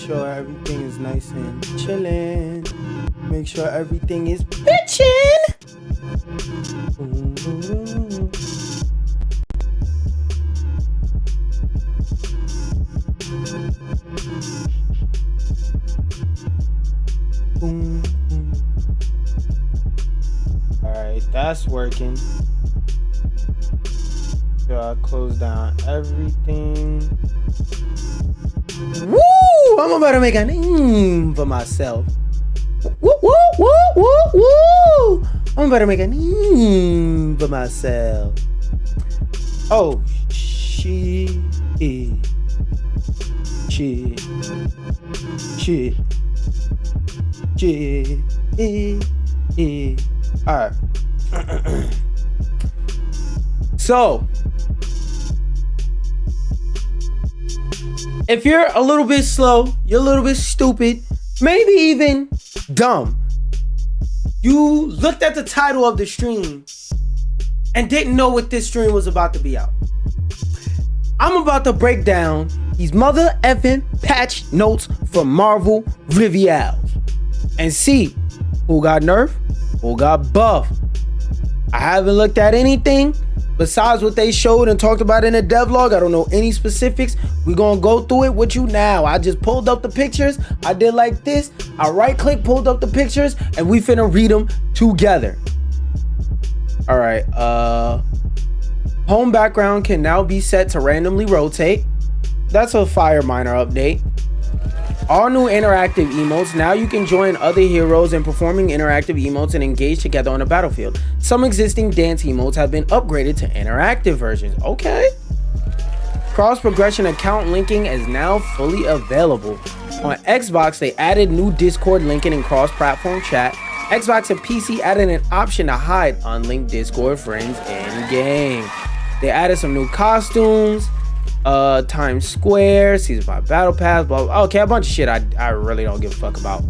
sure everything is nice and chillin'. Make sure everything is bitchin'. Alright, that's working. So I close down everything. Woo! I'm about to make a name for myself. Woo, woo, woo, woo, woo! I'm about to make a name for myself. Oh, shit. Alright. So, if you're a little bit slow, you're a little bit stupid, maybe even dumb, you looked at the title of the stream and didn't know what this stream was about to be out. I'm about to break down these mother effing patch notes from Marvel Rivials and see who got nerfed, who got buffed. I haven't looked at anything besides what they showed and talked about in the devlog. I don't know any specifics. We're gonna go through it with you now. I just pulled up the pictures. I did like this. I right click, pulled up the pictures, and we finna read them together. All right. Home background can now be set to randomly rotate. That's a fire minor update. All new interactive emotes. Now you can join other heroes in performing interactive emotes and engage together on the battlefield. Some existing dance emotes have been upgraded to interactive versions. Okay. Cross progression account linking is now fully available. On Xbox, they added new Discord linking and cross-platform chat. Xbox and PC added an option to hide unlinked Discord friends in game. They added some new costumes. Times Square, Season 5 Battle Pass, blah, blah. Okay, a bunch of shit I really don't give a fuck about.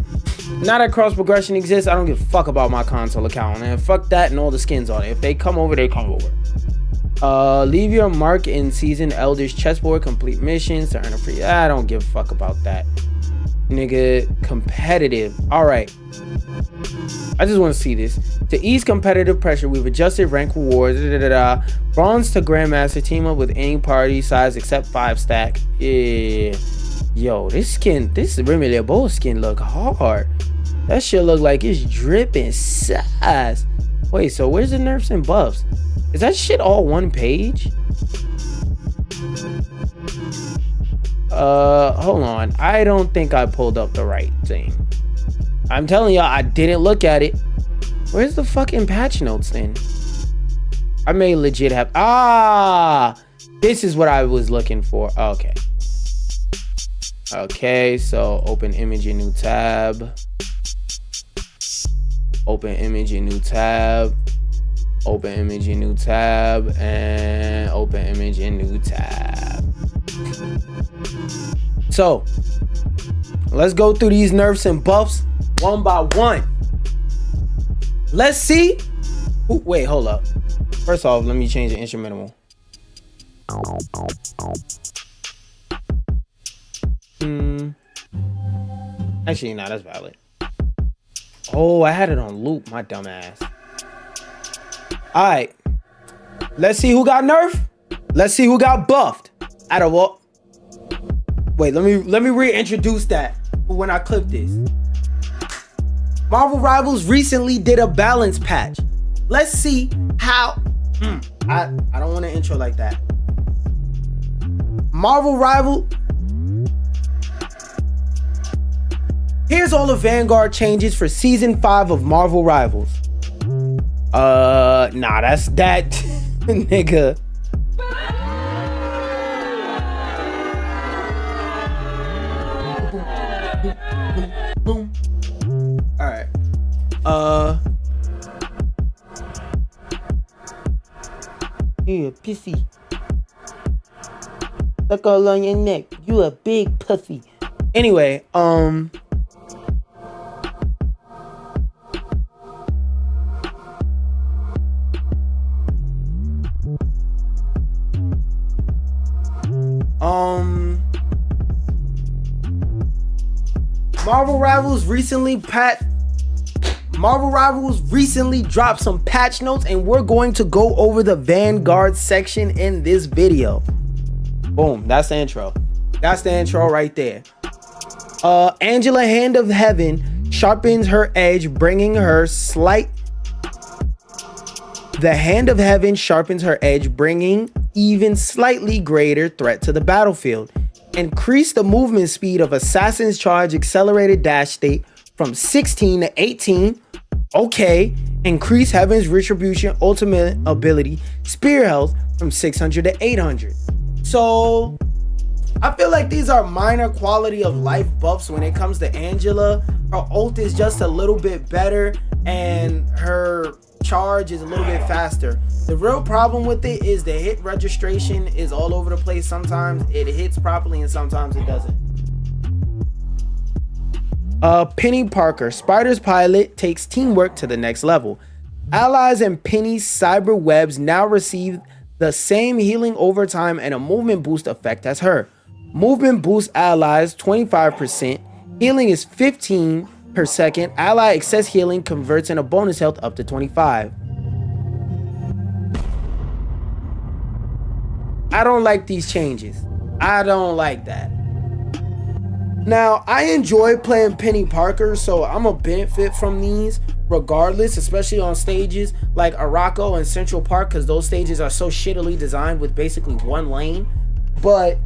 Now that cross progression exists, I don't give a fuck about my console account, and fuck that and all the skins on it. If they come over, they come over. Leave your mark in Season Elder's chessboard, complete missions to earn a free. I don't give a fuck about that. Nigga, competitive. Alright. I just want to see this. To ease competitive pressure, we've adjusted rank rewards. Bronze to Grandmaster, team up with any party size except 5 stack. Yeah. Yo, this Remy LeBeau skin look hard. That shit look like it's dripping size. Wait, so where's the nerfs and buffs? Is that shit all one page? Hold on. I don't think I pulled up the right thing. I'm telling y'all, I didn't look at it. Where's the fucking patch notes then? I may legit have... Ah! This is what I was looking for. Okay. Okay, so open image in new tab. Open image in new tab. Open image in new tab. And open image in new tab. So, let's go through these nerfs and buffs one by one. Let's see. Ooh, wait, hold up. First off, let me change the instrumental. Actually, nah, that's valid. Oh, I had it on loop, my dumb ass. All right. Let's see who got nerfed. Let's see who got buffed. Out of what? Wait, let me reintroduce that when I clip this. Marvel Rivals recently did a balance patch. Let's see how... I don't want to intro like that. Marvel Rival... Here's all the Vanguard changes for Season 5 of Marvel Rivals. Nah, that's that... nigga. Boom. Alright. You a pissy. Look all on your neck. You a big pussy. Anyway, Marvel Rivals recently dropped some patch notes, and we're going to go over the Vanguard section in this video. Boom, that's the intro. That's the intro right there. Angela Hand of Heaven sharpens her edge, bringing her even slightly greater threat to the battlefield. Increase the movement speed of Assassin's Charge accelerated dash state from 16 to 18. Okay. Increase Heaven's Retribution ultimate ability spear health from 600 to 800. So I feel like these are minor quality of life buffs when it comes to Angela. Her ult is just a little bit better and her charge is a little bit faster. The real problem with it is the hit registration is all over the place. Sometimes it hits properly and sometimes it doesn't. Penny Parker, Spider's pilot, takes teamwork to the next level. Allies and Penny's cyber webs now receive the same healing over time and a movement boost effect as her. Movement boosts allies 25%. Healing is 15 per second. Ally excess healing converts into bonus health up to 25. I don't like these changes. I don't like that. Now, I enjoy playing Penny Parker, so I'm a benefit from these regardless, especially on stages like Araco and Central Park, because those stages are so shittily designed with basically one lane. But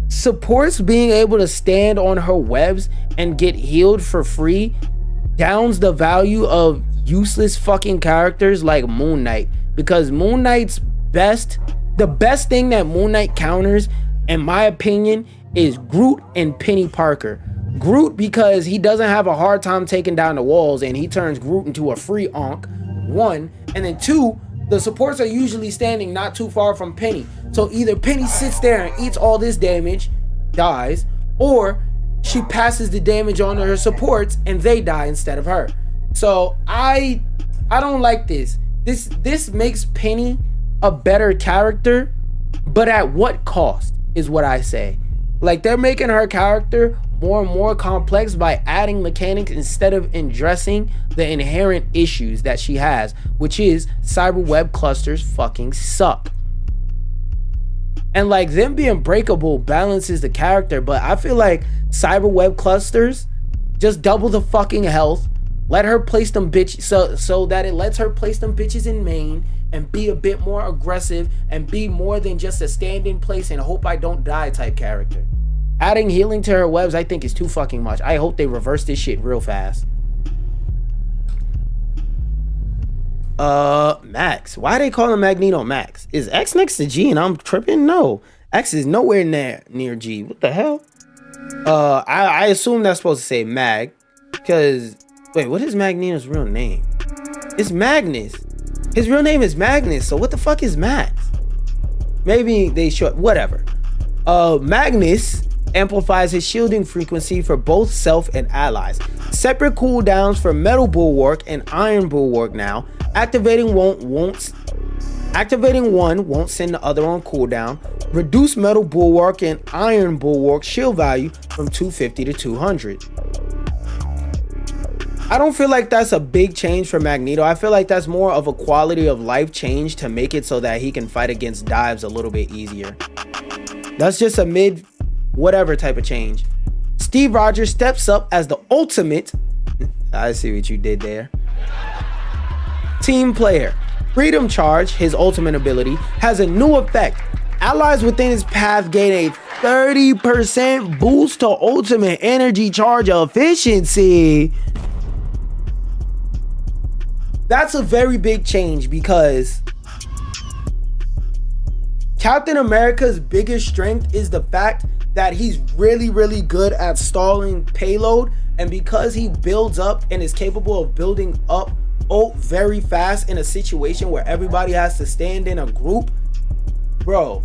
supports being able to stand on her webs and get healed for free downs the value of useless fucking characters like Moon Knight, because Moon Knight's the best thing that Moon Knight counters, in my opinion, is Groot and Penny Parker. Groot, because he doesn't have a hard time taking down the walls and he turns Groot into a free onk, one. And then two, the supports are usually standing not too far from Penny. So either Penny sits there and eats all this damage, dies, or she passes the damage on to her supports and they die instead of her. So I don't like this. This makes Penny a better character, but at what cost is what I say. Like, they're making her character more and more complex by adding mechanics instead of addressing the inherent issues that she has, which is cyber web clusters fucking suck. And like, them being breakable balances the character, but I feel like cyber web clusters just double the fucking health. Let her place them bitches so that it lets her place them bitches in main and be a bit more aggressive and be more than just a stand in place and hope I don't die type character. Adding healing to her webs I think is too fucking much. I hope they reverse this shit real fast. Max. Why they call him Magneto Max? Is X next to G and I'm tripping? No. X is nowhere near G. What the hell? I assume that's supposed to say Mag. Because, wait, what is Magneto's real name? It's Magnus. His real name is Magnus, so what the fuck is Max? Maybe they short, whatever. Magnus amplifies his shielding frequency for both self and allies. Separate cooldowns for Metal Bulwark and Iron Bulwark now. Activating one won't send the other on cooldown. Reduce Metal Bulwark and Iron Bulwark shield value from 250 to 200. I don't feel like that's a big change for Magneto. I feel like that's more of a quality of life change to make it so that he can fight against dives a little bit easier. That's just a mid whatever type of change. Steve Rogers steps up as the ultimate, I see what you did there, team player. Freedom Charge, his ultimate ability, has a new effect. Allies within his path gain a 30% boost to ultimate energy charge efficiency. That's a very big change because Captain America's biggest strength is the fact that he's really, really good at stalling payload, and because he builds up and is capable of building up ult very fast in a situation where everybody has to stand in a group, bro.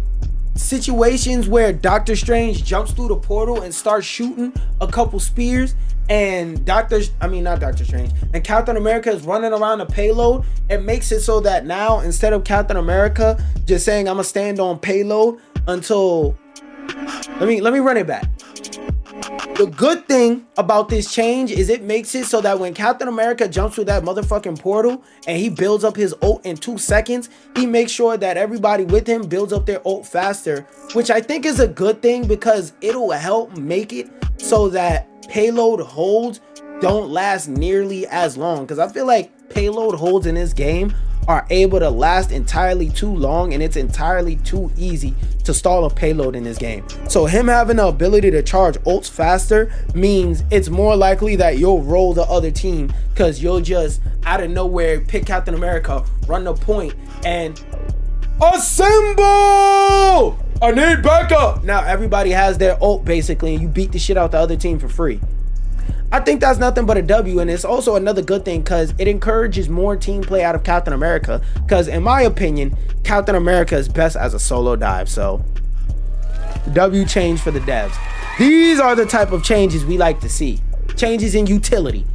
Situations where Doctor Strange jumps through the portal and starts shooting a couple spears, and and Captain America is running around the payload, it makes it so that now instead of Captain America just saying I'm gonna stand on payload until let me run it back. The good thing about this change is it makes it so that when Captain America jumps through that motherfucking portal and he builds up his ult in 2 seconds, he makes sure that everybody with him builds up their ult faster, which I think is a good thing because it'll help make it so that payload holds don't last nearly as long. Because I feel like payload holds in this game are able to last entirely too long, and it's entirely too easy to stall a payload in this game. So him having the ability to charge ults faster means it's more likely that you'll roll the other team, because you'll just out of nowhere pick Captain America, run the point, and assemble! I need backup! Now everybody has their ult basically, and you beat the shit out the other team for free. I think that's nothing but a W, and it's also another good thing because it encourages more team play out of Captain America, because in my opinion, Captain America is best as a solo dive. So W change for the devs. These are the type of changes we like to see. Changes in utility.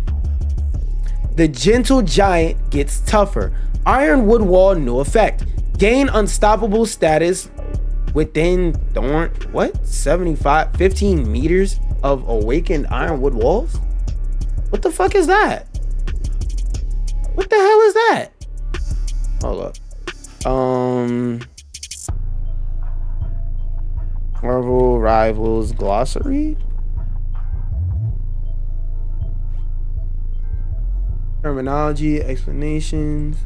The gentle giant gets tougher. Ironwood wall, new effect. Gain unstoppable status within 15 meters of awakened ironwood walls. What the fuck is that? What the hell is that? Hold up. Marvel Rivals glossary. Terminology, explanations.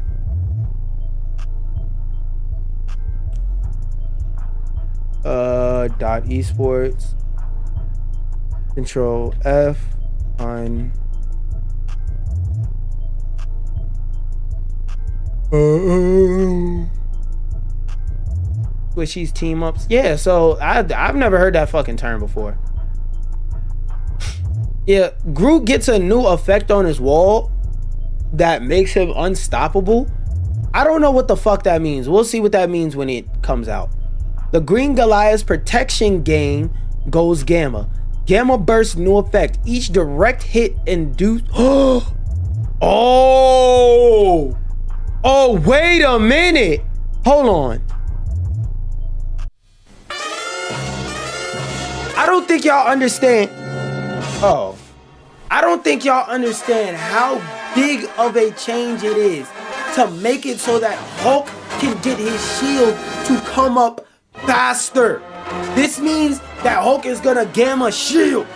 Esports. Control F on squishies team ups. Yeah, so I've never heard that fucking term before. Yeah, Groot gets a new effect on his wall that makes him unstoppable. I don't know what the fuck that means. We'll see what that means when it comes out. The Green Goliath's protection gain goes gamma. Gamma burst, new effect. Each direct hit induced. Oh, wait a minute. Hold on. I don't think y'all understand. I don't think y'all understand how big of a change it is to make it so that Hulk can get his shield to come up faster. This means that Hulk is gonna gamma shield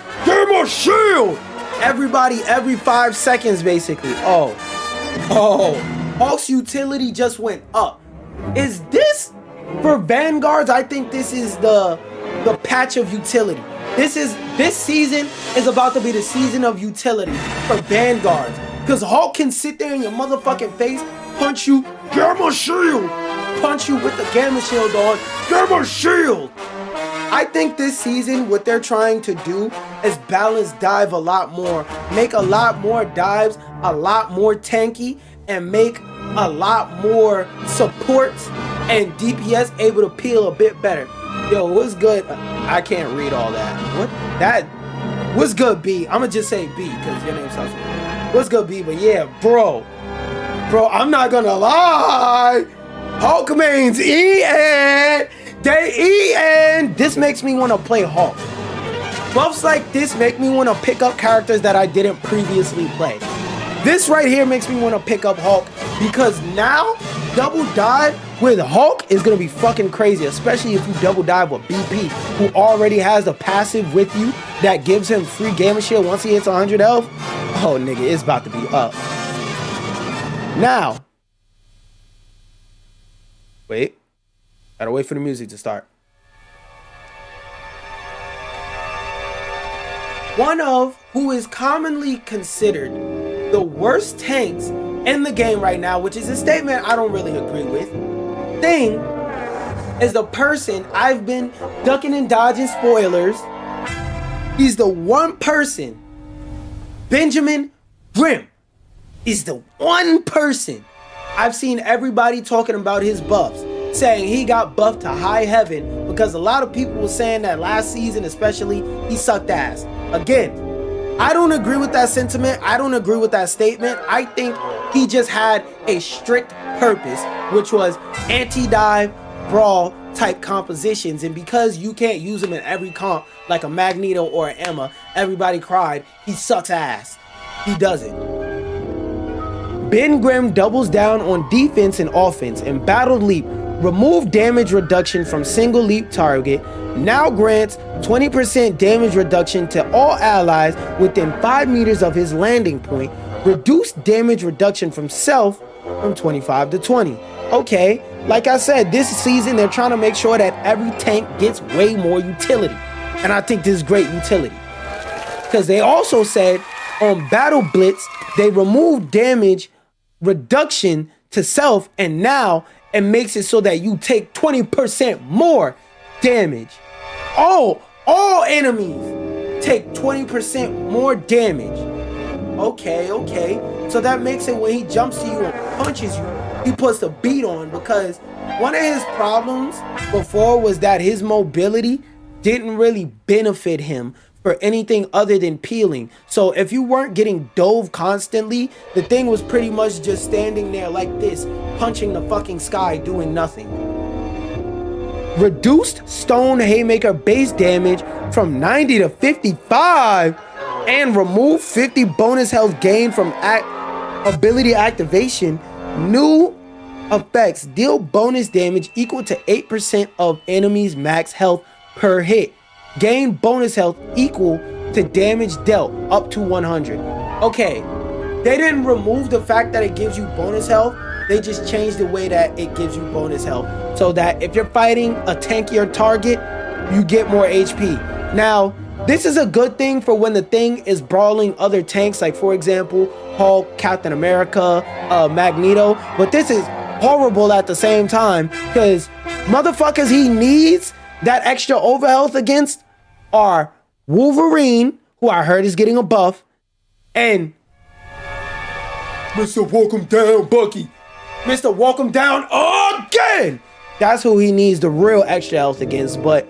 everybody every 5 seconds basically. Hulk's utility just went up. Is this for Vanguards? I think this is the patch of utility. This season is about to be the season of utility for Vanguards, because Hulk can sit there in your motherfucking face, punch you, gamma shield, punch you with the gamma shield on, gamma shield. I think this season what they're trying to do is balance dive a lot more, make a lot more dives a lot more tanky, and make a lot more supports and DPS able to peel a bit better. Yo, what's good? I can't read all that. What's good, B? I'ma just say B because your name sounds weird. What's good, B? But yeah, bro, I'm not gonna lie. Hulk mains EN. This makes me want to play Hulk. Buffs like this make me want to pick up characters that I didn't previously play. This right here makes me want to pick up Hulk, because now double dive with Hulk is going to be fucking crazy, especially if you double dive with BP, who already has a passive with you that gives him free gamma shield once he hits 100 health. Oh, nigga, it's about to be up. Now, wait. Gotta wait for the music to start. One of who is commonly considered the worst tanks in the game right now, which is a statement I don't really agree with, thing is the person I've been ducking and dodging spoilers. He's the one person, Benjamin Grimm is the one person I've seen everybody talking about his buffs, saying he got buffed to high heaven, because a lot of people were saying that last season especially he sucked ass. Again, I don't agree with that sentiment. I don't agree with that statement. I think he just had a strict purpose, which was anti-dive, brawl, type compositions, and because you can't use him in every comp like a Magneto or an Emma, everybody cried, he sucks ass. He doesn't. Ben Grimm doubles down on defense and offense. Embattled Leap, remove damage reduction from single leap target, now grants 20% damage reduction to all allies within 5 meters of his landing point. Reduce damage reduction from self from 25 to 20. Okay, like I said, this season they're trying to make sure that every tank gets way more utility. And I think this is great utility. Because they also said on Battle Blitz, they removed damage reduction to self, and now it makes it so that you take 20% more damage. All enemies take 20% more damage. Okay. So that makes it when he jumps to you and punches you, he puts the beat on, because one of his problems before was that his mobility didn't really benefit him for anything other than peeling. So if you weren't getting dove constantly, the thing was pretty much just standing there like this, punching the fucking sky, doing nothing. Reduced Stone Haymaker base damage from 90 to 55, and remove 50 bonus health gain from ability activation. New effects deal bonus damage equal to 8% of enemies' max health per hit. Gain bonus health equal to damage dealt up to 100. Okay, they didn't remove the fact that it gives you bonus health. They just changed the way that it gives you bonus health, so that if you're fighting a tankier target, you get more HP. Now, this is a good thing for when the thing is brawling other tanks, like for example, Hulk, Captain America, Magneto. But this is horrible at the same time, because motherfuckers he needs that extra overhealth against are Wolverine, who I heard is getting a buff, and Mr. Walk 'em Down Bucky. Mr. Walk 'em Down again! That's who he needs the real extra health against, but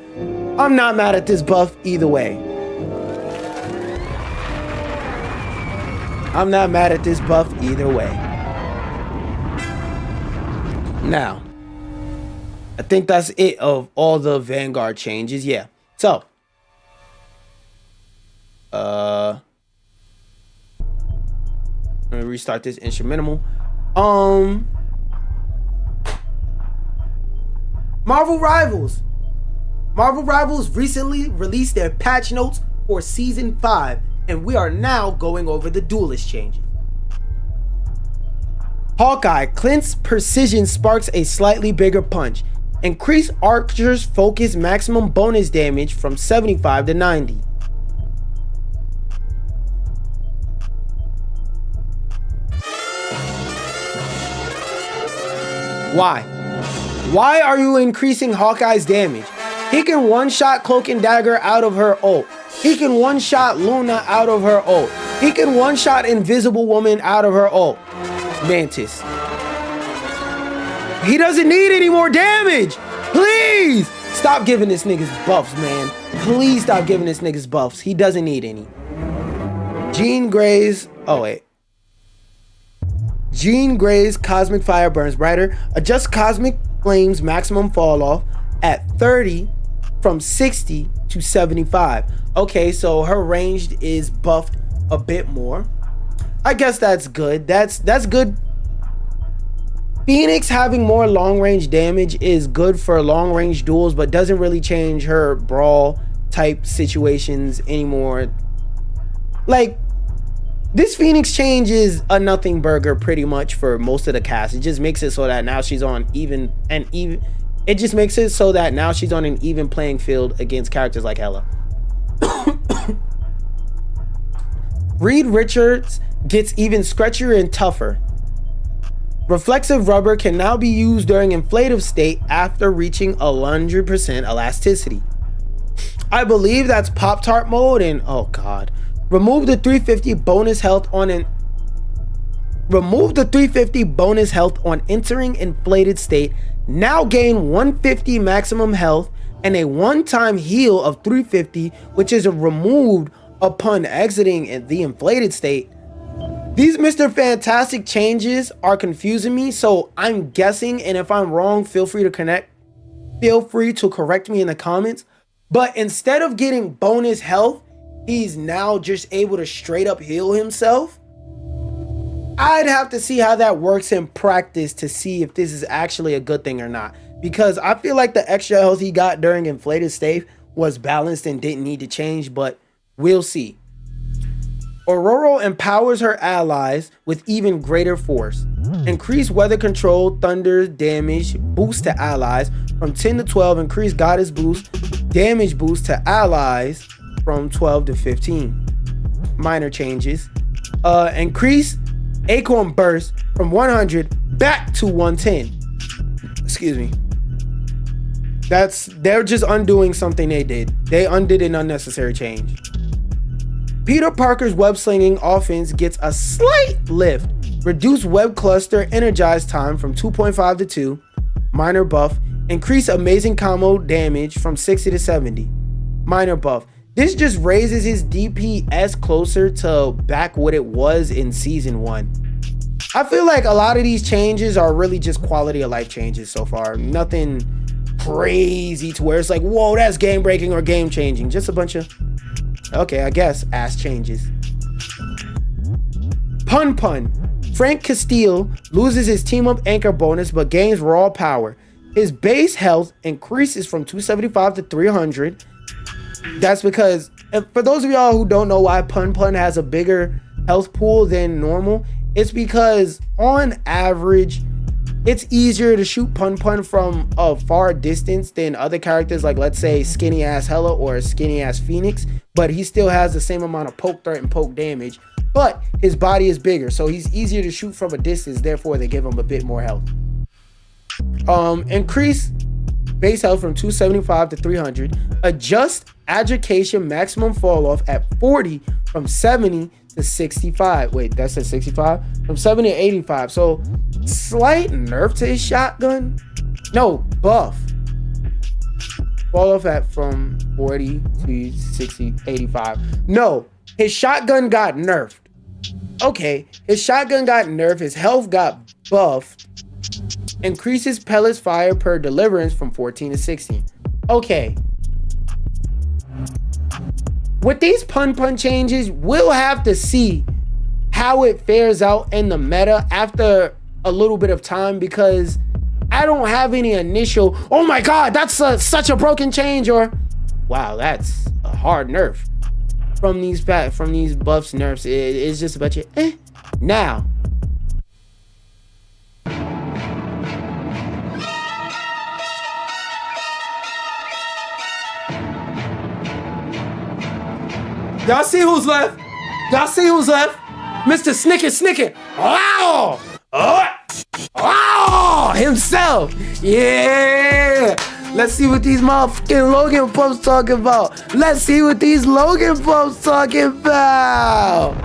I'm not mad at this buff either way. I'm not mad at this buff either way. Now, I think that's it of all the Vanguard changes. Yeah. So, let me restart this instrumental. Marvel Rivals. Marvel Rivals recently released their patch notes for Season 5, and we are now going over the duelist changes. Hawkeye, Clint's precision sparks a slightly bigger punch. Increase Archer's focus maximum bonus damage from 75 to 90. Why? Why are you increasing Hawkeye's damage? He can one-shot Cloak and Dagger out of her ult. He can one-shot Luna out of her ult. He can one-shot Invisible Woman out of her ult. Mantis. He doesn't need any more damage. Please stop giving this niggas buffs, man. Please stop giving this niggas buffs. He doesn't need any. Jean Grey's Cosmic Fire burns brighter. Adjust Cosmic Flame's maximum fall off at 30 from 60 to 75. Okay, so her range is buffed a bit more. I guess that's good. That's good. Phoenix having more long range damage is good for long range duels, but doesn't really change her brawl type situations anymore. Like, this Phoenix change is a nothing burger pretty much for most of the cast. It just makes it so that now she's on it just makes it so that now she's on an even playing field against characters like Hela. Reed Richards gets even stretchier and tougher. Reflexive rubber can now be used during inflative state after reaching 100% elasticity. I believe that's Pop-Tart mode, and oh god. Remove the 350 bonus health on entering inflated state. Now gain 150 maximum health and a one-time heal of 350, which is removed upon exiting the inflated state. These Mr. Fantastic changes are confusing me, so I'm guessing, and if I'm wrong, feel free to correct feel free to correct me in the comments. But instead of getting bonus health, he's now just able to straight up heal himself. I'd have to see how that works in practice to see if this is actually a good thing or not. Because I feel like the extra health he got during Inflated Stave was balanced and didn't need to change, but we'll see. Aurora empowers her allies with even greater force. Increase weather control, thunder damage boost to allies from 10 to 12. Increase goddess boost, damage boost to allies from 12 to 15. Minor changes. Increase acorn burst from 100 back to 110. Excuse me. They're just undoing something they did. They undid an unnecessary change. Peter Parker's web slinging offense gets a slight lift. Reduce web cluster energized time from 2.5 to 2. Minor buff. Increase amazing combo damage from 60 to 70. Minor buff. This just raises his DPS closer to back what it was in season 1. I feel like a lot of these changes are really just quality of life changes so far. Nothing crazy to where it's like, whoa, that's game breaking or game changing. Just a bunch of, okay, I guess, ass changes. Pun. Frank Castile loses his team up anchor bonus but gains raw power. His base health increases from 275 to 300. That's because, for those of y'all who don't know why Pun has a bigger health pool than normal, it's because on average, it's easier to shoot Pun from a far distance than other characters like, let's say, skinny ass Hela or skinny ass Phoenix, but he still has the same amount of poke threat and poke damage, but his body is bigger, so he's easier to shoot from a distance, therefore they give him a bit more health. Increase base health from 275 to 300. Adjust education maximum fall off at 40 from 70 to 65. Wait, that said 65? From 70 to 85. So slight nerf to his shotgun. No, buff. Fall off at from 40 to 60, 85. No, his shotgun got nerfed. Okay, his shotgun got nerfed. His health got buffed. Increases pellets fire per deliverance from 14 to 16. Okay. With these Pun changes, we'll have to see how it fares out in the meta after a little bit of time, because I don't have any initial, oh my god, that's such a broken change, or wow, that's a hard nerf from these buffs, nerfs. It's just a bunch of now. Y'all see who's left? Y'all see who's left? Mr. Snicket. Wow! Oh, himself. Yeah. Let's see what these motherfucking Logan pups talking about. Let's see what these Logan pups talking about.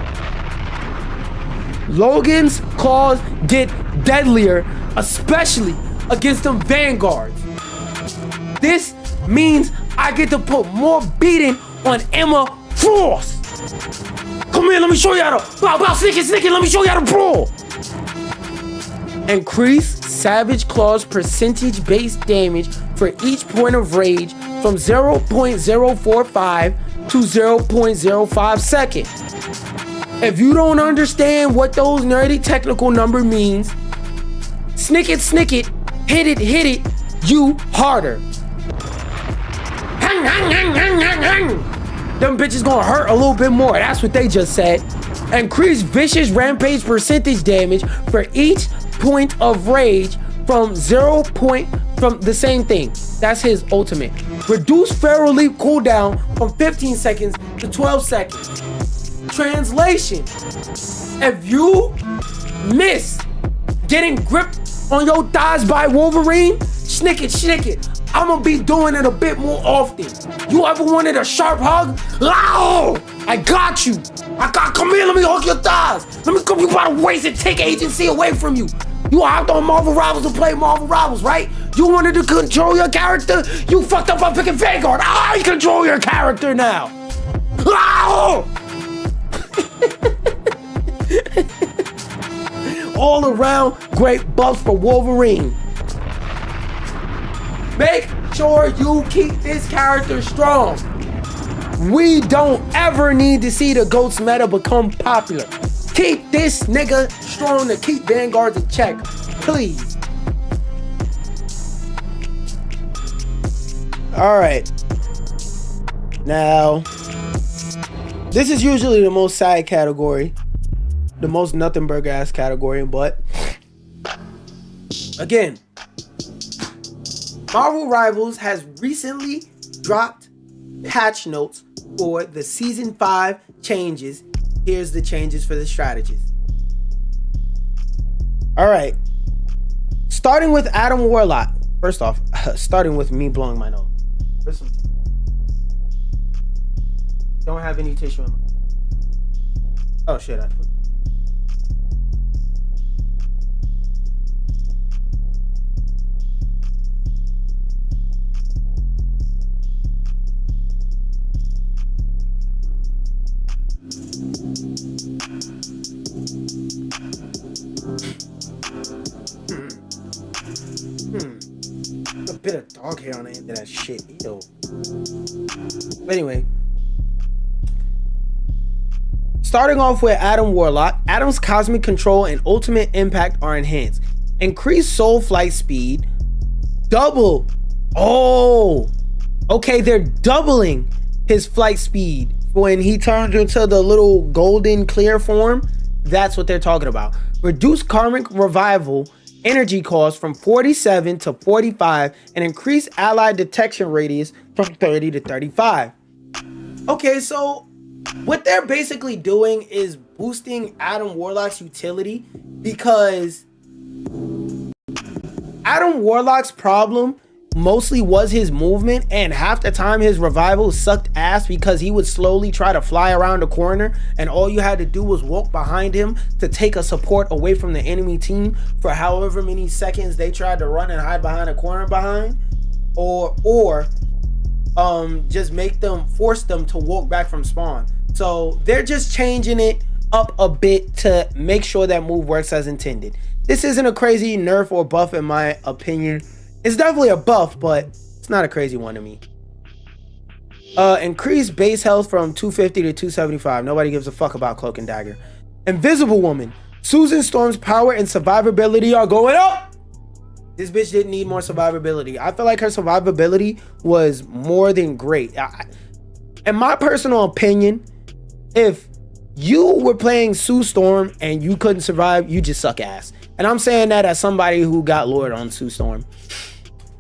Logan's claws get deadlier, especially against them vanguards. This means I get to put more beating on Emma Frost. Come here, let me show you how to bow, sneaking, let me show you how to brawl. Increase Savage Claw's percentage base damage for each point of rage from 0.045 to 0.05 seconds. If you don't understand what those nerdy technical number means, snick it, hit it, you harder. Hang. Them bitches gonna hurt a little bit more. That's what they just said. Increase vicious rampage percentage damage for each point of rage from from the same thing. That's his ultimate. Reduce Feral Leap cooldown from 15 seconds to 12 seconds. Translation: if you miss getting gripped on your thighs by Wolverine, snick it. I'm gonna be doing it a bit more often. You ever wanted a sharp hug? Ow! I got you. Come here, let me hug your thighs. Let me come you by the waist and take agency away from you. You hopped on Marvel Rivals to play Marvel Rivals, right? You wanted to control your character? You fucked up by picking Vanguard. I control your character now. Ow! All around great buffs for Wolverine. Make sure you keep this character strong. We don't ever need to see the GOATS meta become popular. Keep this nigga strong to keep Vanguards in check, please. All right. Now, this is usually the most sad category, the most nothing burger ass category, but again, Marvel Rivals has recently dropped patch notes for the Season 5 changes. Here's the changes for the strategists. All right. Starting with Adam Warlock. First off, starting with me blowing my nose. Don't have any tissue in my... Oh shit, a bit of dog hair on the end of that shit. Ew. But anyway, starting off with Adam Warlock, Adam's cosmic control and ultimate impact are enhanced. Increased soul flight speed, double. Oh, okay, they're doubling his flight speed when he turns into the little golden clear form. That's what they're talking about. Reduce karmic revival energy cost from 47 to 45 and increase allied detection radius from 30 to 35. Okay, so what they're basically doing is boosting Adam Warlock's utility, because Adam Warlock's problem mostly was his movement, and half the time his revival sucked ass because he would slowly try to fly around the corner, and all you had to do was walk behind him to take a support away from the enemy team for however many seconds they tried to run and hide behind a corner behind, or just force them to walk back from spawn. So they're just changing it up a bit to make sure that move works as intended. This isn't a crazy nerf or buff in my opinion. It's definitely a buff, but it's not a crazy one to me. Increased base health from 250 to 275. Nobody gives a fuck about Cloak and Dagger. Invisible Woman. Susan Storm's power and survivability are going up. This bitch didn't need more survivability. I feel like her survivability was more than great. In my personal opinion, if you were playing Sue Storm and you couldn't survive, you just suck ass. And I'm saying that as somebody who got lured on Sue Storm.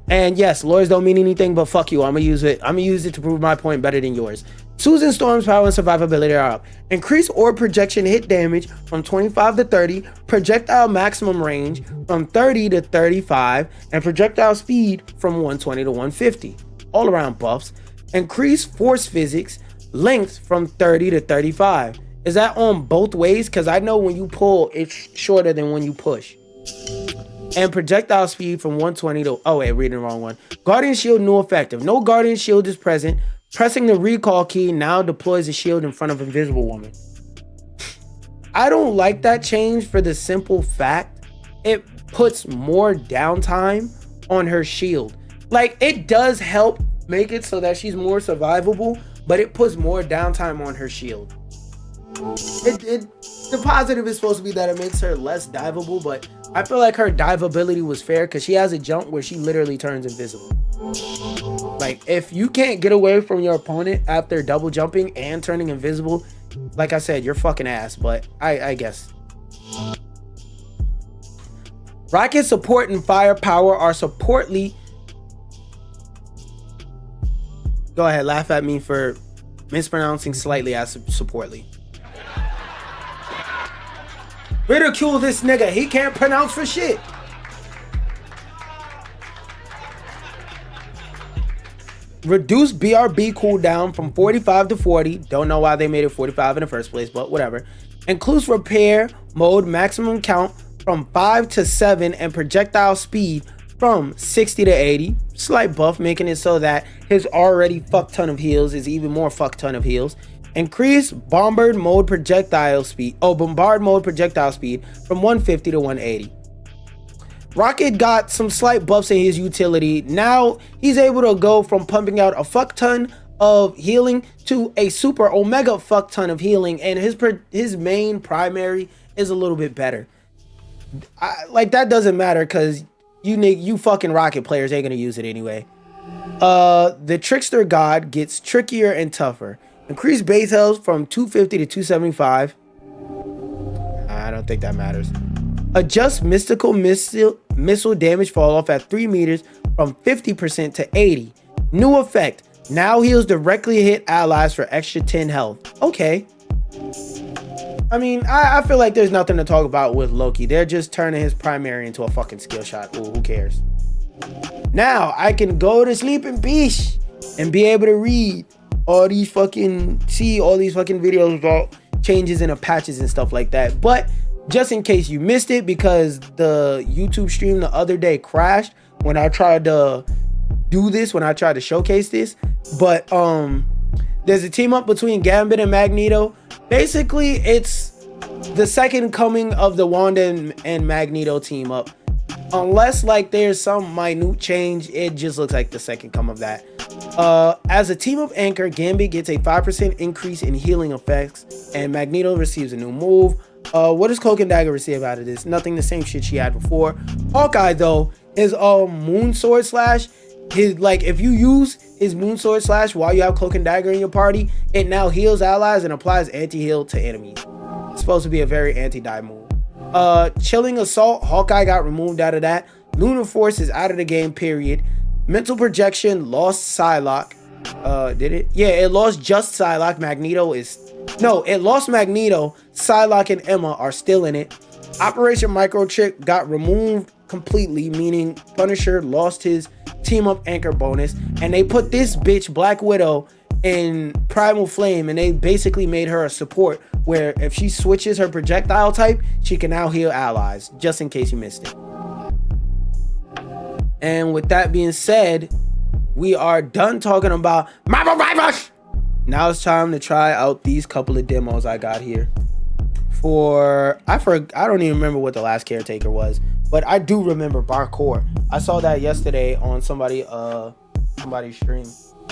And yes, lures don't mean anything, but fuck you. I'm gonna use it to prove my point better than yours. Susan Storm's power and survivability are up. Increase orb projection hit damage from 25 to 30, projectile maximum range from 30 to 35, and projectile speed from 120 to 150. All around buffs. Increase force physics length from 30 to 35. Is that on both ways? Because I know when you pull, it's shorter than when you push. And projectile speed from 120 to... Oh, wait, reading the wrong one. Guardian Shield new effective. No Guardian Shield is present. Pressing the recall key now deploys a shield in front of Invisible Woman. I don't like that change for the simple fact it puts more downtime on her shield. Like, it does help make it so that she's more survivable, but it puts more downtime on her shield. The positive is supposed to be that it makes her less diveable, but I feel like her diveability was fair because she has a jump where she literally turns invisible. Like, if you can't get away from your opponent after double jumping and turning invisible, like I said, you're fucking ass, but I guess. Rocket support and firepower are supportly... Go ahead, laugh at me for mispronouncing slightly as supportly. Ridicule this nigga. He can't pronounce for shit. Reduce BRB cooldown from 45 to 40. Don't know why they made it 45 in the first place, but whatever. Includes repair mode maximum count from 5 to 7 and projectile speed from 60 to 80. Slight buff, making it so that his already fuck ton of heals is even more fuck ton of heals. Increase bombard mode projectile speed. Bombard mode projectile speed from 150 to 180. Rocket got some slight buffs in his utility. Now he's able to go from pumping out a fuck ton of healing to a super omega fuck ton of healing, and his main primary is a little bit better. Like that doesn't matter because you fucking Rocket players ain't gonna use it anyway. The Trickster God gets trickier and tougher. Increased base health from 250 to 275. I don't think that matters. Adjust mystical missile damage fall off at 3 meters from 50% to 80. New effect. Now heals directly hit allies for extra 10 health. Okay. I mean, I feel like there's nothing to talk about with Loki. They're just turning his primary into a fucking skill shot. Ooh, who cares? Now I can go to sleep in peace and be able to read all these fucking videos about changes in the patches and stuff like that. But just in case you missed it, because the YouTube stream the other day crashed when I tried to do this, when I tried to showcase this. But there's a team up between Gambit and Magneto. Basically, it's the second coming of the Wanda and Magneto team up. Unless like there's some minute change, it just looks like the second come of that. As a team up anchor, Gambit gets a 5% increase in healing effects, and Magneto receives a new move. What does Cloak and Dagger receive out of this? Nothing, the same shit she had before. Hawkeye though, his Moon Sword Slash, if you use his Moon Sword Slash while you have Cloak and Dagger in your party, it now heals allies and applies anti-heal to enemies. It's supposed to be a very anti-die move. Chilling Assault, Hawkeye got removed out of that. Lunar Force is out of the game, period. Mental Projection lost Psylocke. Did it? Yeah, it lost just Psylocke. It lost Magneto. Psylocke and Emma are still in it. Operation Microchip got removed completely, meaning Punisher lost his team up anchor bonus, and they put this bitch Black Widow in Primal Flame, and they basically made her a support where if she switches her projectile type, she can now heal allies, just in case you missed it. And with that being said, we are done talking about Marvel Rivals. Now it's time to try out these couple of demos I got here. I don't even remember what the last caretaker was, but I do remember Parkour. I saw that yesterday on somebody's stream.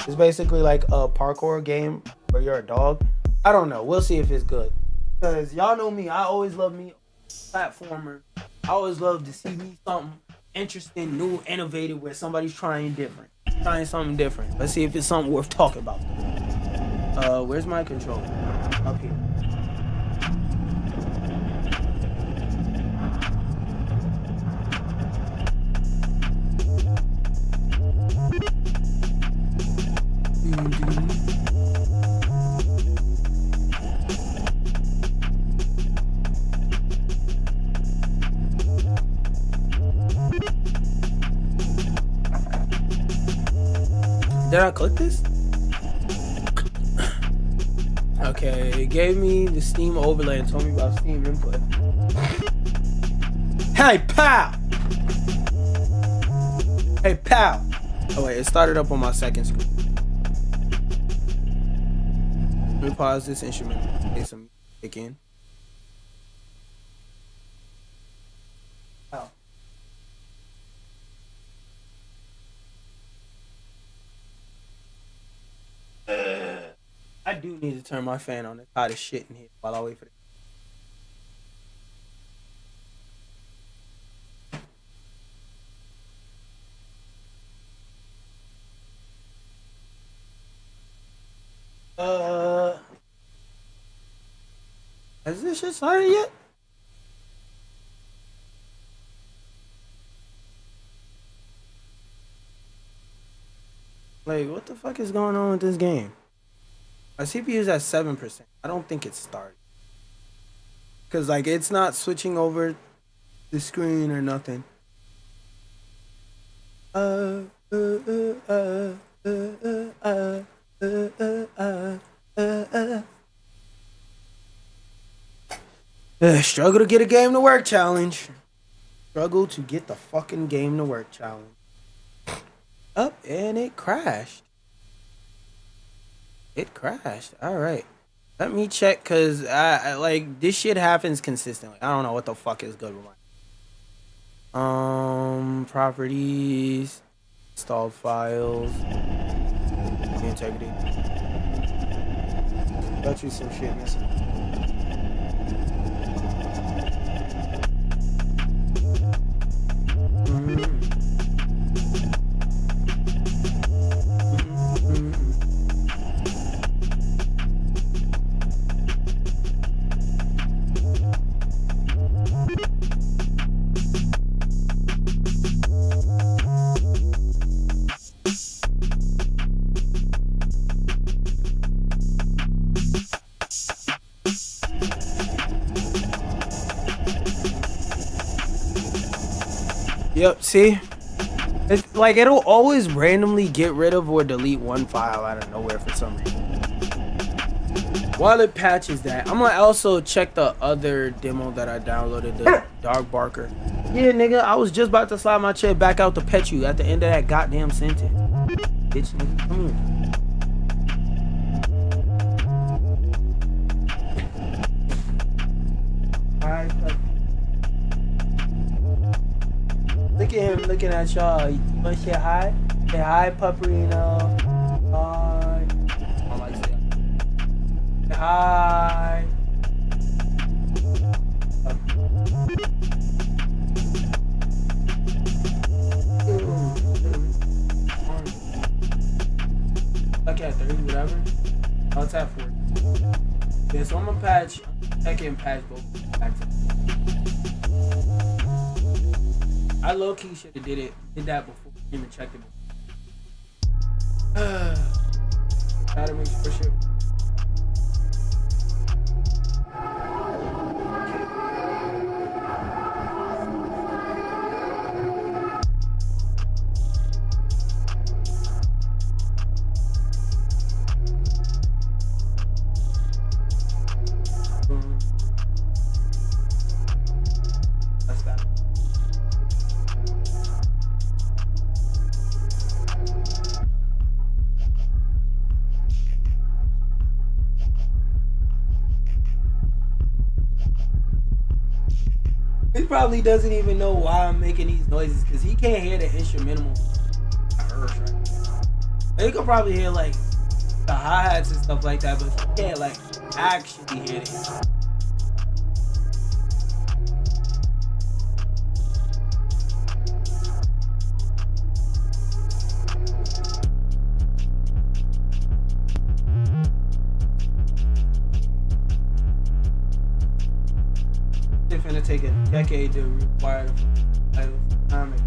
It's basically like a parkour game where you're a dog. I don't know. We'll see if it's good. Because y'all know me. I always love me platformer. I always love to see me something interesting, new, innovative, where somebody's trying something different. Let's see if it's something worth talking about. Where's my controller? Up here. Did I click this? Okay, it gave me the Steam overlay and told me about Steam input. Hey, pal! Hey, pal! Oh wait, it started up on my second screen. Let me pause this instrument. Play some music in. Oh. I do need to turn my fan on. It's hot as shit in here while I wait for it. Has this shit started yet? Like, what the fuck is going on with this game? My CPU's at 7%. I don't think it's started. Cause like it's not switching over the screen or nothing. Struggle to get a game to work challenge. Struggle to get the fucking game to work challenge. Up and it crashed. It crashed. All right. Let me check, cause I like this shit happens consistently. I don't know what the fuck is good with Properties, installed files, integrity. Bet you some shit missing. Yep, see? It's like it'll always randomly get rid of or delete one file out of nowhere for some reason. While it patches that, I'm gonna also check the other demo that I downloaded, the Dog Barker. Yeah, nigga, I was just about to slide my chair back out to pet you at the end of that goddamn sentence. Bitch, nigga, come here. Alright, look at him looking at y'all. You wanna say hi? Say hi, Pupperino. Hi. I like to say hi. Look at 3, whatever. I'll tap 4. Yeah, so I'm gonna patch. Check and patch both. I low key should have did that before I even checked it. Gotta make sure shit. That's that. He probably doesn't even know why I'm making these noises because he can't hear the instrumental. He could probably hear like the hi-hats and stuff like that, but he can't like actually hear it. It's gonna take a decade to require the timing.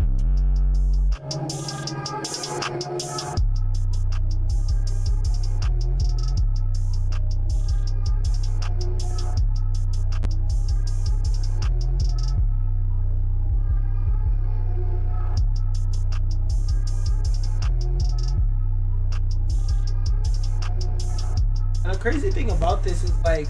And the crazy thing about this is like,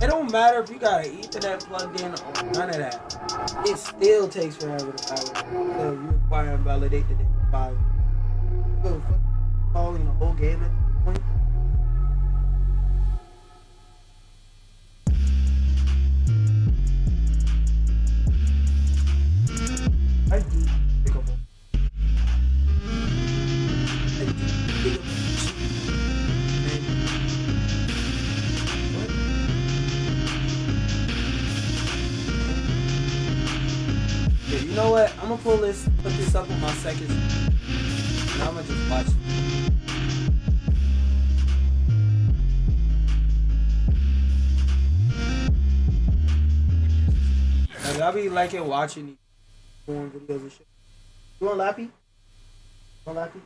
it don't matter if you got an Ethernet plugged in or none of that. It still takes forever to validate. So you require and validate the data file. So following the whole game at this point. I do pick up. You know what? I'm gonna put this up on my second, and I'm gonna just watch it. Like, I be liking watching these porn videos and shit. You want Lappy? Want Lappy?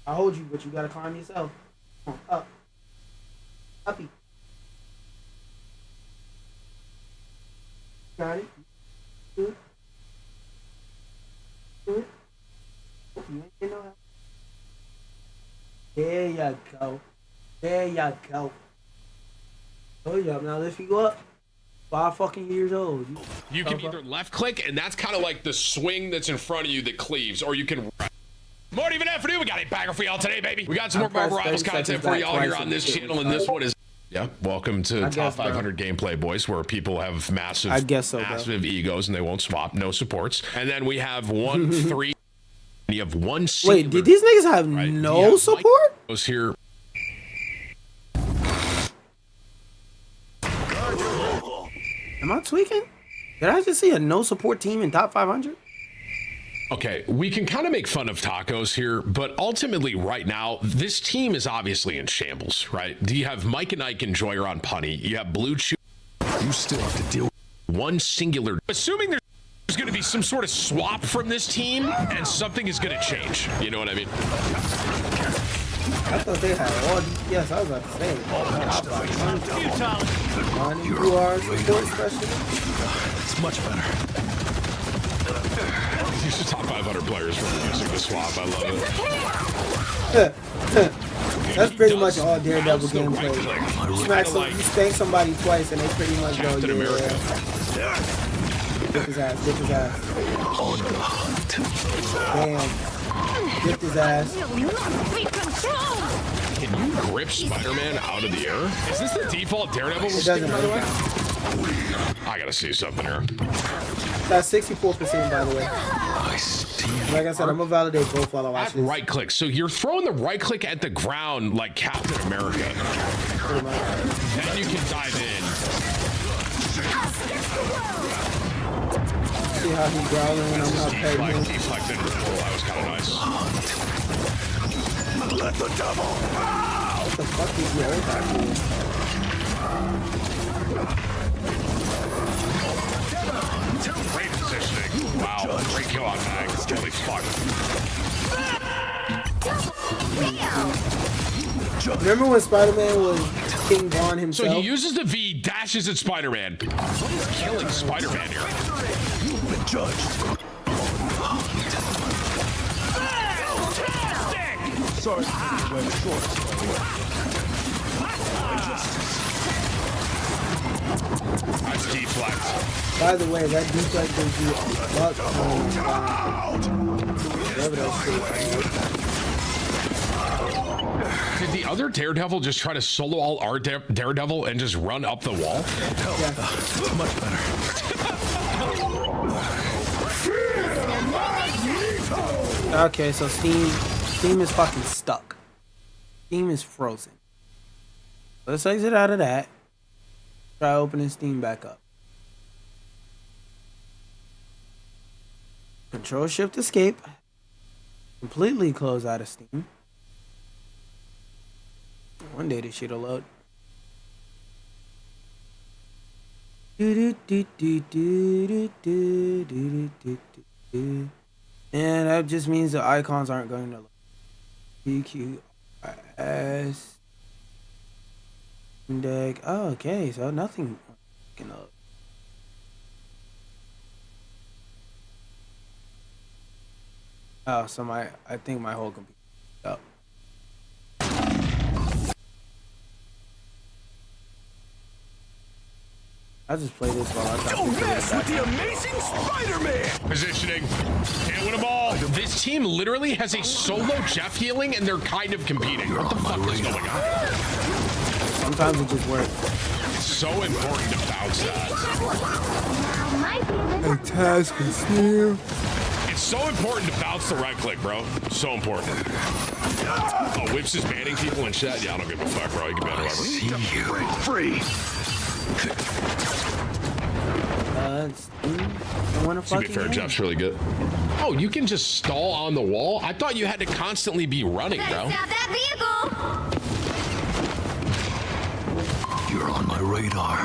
I'll hold you, but you gotta climb yourself. Come on, up. Lappy. Got it. Good. Good. You ain't getting no help. There you go. There you go. Oh yeah, now if you go up 5 fucking years old. You can either left click, and that's kind of like the swing that's in front of you that cleaves, or you can Morning, even afternoon, we got a bagger for y'all today, baby. We got some more Marvel Rivals content for y'all here on this channel, and this one is Yeah, welcome to I Top guess, bro. 500 Gameplay, boys, where people have massive, I guess so, bro. massive egos and they won't swap, no supports. And then we have 1, 3, and you have one Wait, did these niggas have right? no Yeah, support? Goes here. Am I tweaking? Did I just see a no support team in top 500? Okay, we can kind of make fun of tacos here, but ultimately right now, this team is obviously in shambles, right? Do you have Mike and Ike and Joyer on punny? You have Blue Chew. You still have to deal with One singular. Assuming there's going to be some sort of swap from this team and something is going to change. You know what I mean? I thought they had all. Yes, I was about to say. You are support specialist. it's much better. These are top 500 players from using the swap. I love it. That's pretty much all Daredevil gameplay. Right You spank somebody twice and they pretty much go, Captain America. Dip his ass, dip his ass. On the hunt. Damn. Dip his ass. Can you grip Spider-Man out of the air? Is this the default Daredevil It stick, doesn't by the way? work. I gotta see something here. That's 64%, by the way. I steal. Like I said, I'm gonna validate both while I watch At this. right click. So you're throwing the right click at the ground like Captain America. Pretty much. Then you can dive in. See how he's growling when I'm not paying him. Deflect into the pool. That was kind of nice. Let the devil out. What the fuck is the earth actually? Great positioning. Wow. Great kill on Mag. Holy fuck. Remember when Spider-Man was King Von So himself? he uses the V, dashes at Spider-Man. What is killing Spider-Man here? You've been judged. Sorry, we're short. That's deflect. By the way, that deflect gives you a buck whatever that shit is. Did the other Daredevil just try to solo all our Daredevil and just run up the wall? It's much better. Okay, so Steam is fucking stuck. Steam is frozen. Let's exit out of that. Try opening Steam back up. Control Shift Escape. Completely close out of Steam. One day this shit'll load. And that just means the icons aren't going to load. PQRS. Deck. Oh, okay, so nothing can load. Oh, so I think my whole computer is up. I just play this while I try to Don't figure mess it with out. the amazing Spider-Man. Positioning. Can't win them all. This team literally has a solo Jeff healing and they're kind of competing. What the fuck is going on? Sometimes it just works. It's so important to bounce that. A task is here. It's so important to bounce the right click, bro. So important. Oh, Whips is banning people and shit. Yeah, I don't give a fuck, bro. You can ban whoever. See you. Free. I want to To be fucking fair, game. Jeff's really good. Oh, you can just stall on the wall? I thought you had to constantly be running, bro. Stop that vehicle! You're on my radar.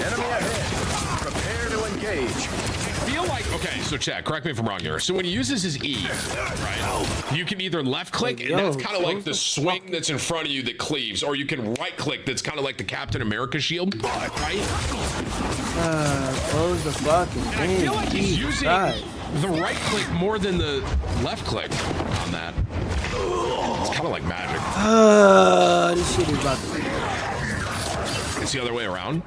Enemy ahead. Prepare to engage. I feel like, okay, so chat, correct me if I'm wrong here. So when he uses his E, right, you can either left click, and that's kind of like the swing that's in front of you that cleaves, or you can right click, that's kind of like the Captain America shield, right? Close the fucking And game. I feel like he's Jesus using Christ. the right click more than the left click on that. It's kind of like magic. This shit is about to be. It's the other way around.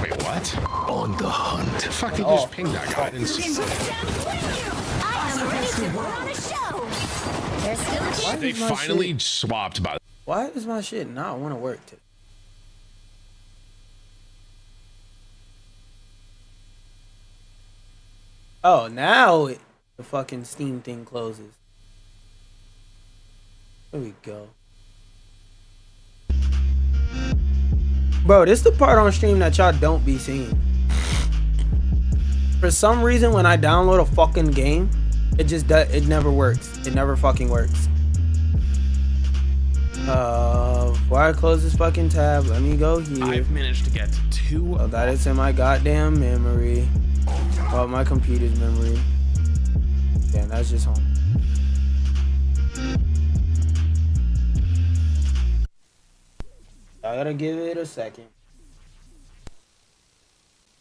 Wait, what? On the hunt. The fuck did you just ping that guy? I didn't see. I am ready to put on a show. There's still a chance. They finally swapped by Why does my shit not want to work today? Oh, now the fucking Steam thing closes. There we go. Bro, this is the part on stream that y'all don't be seeing. For some reason, when I download a fucking game, it never works. It never fucking works. Before I close this fucking tab, let me go here. I've managed to get 2. Oh, that is in my goddamn memory. Well, my computer's memory. Yeah, that's just home. I gotta give it a second.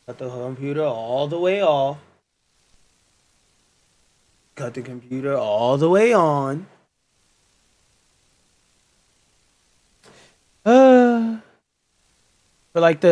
Cut the computer all the way off. Cut the computer all the way on. For like the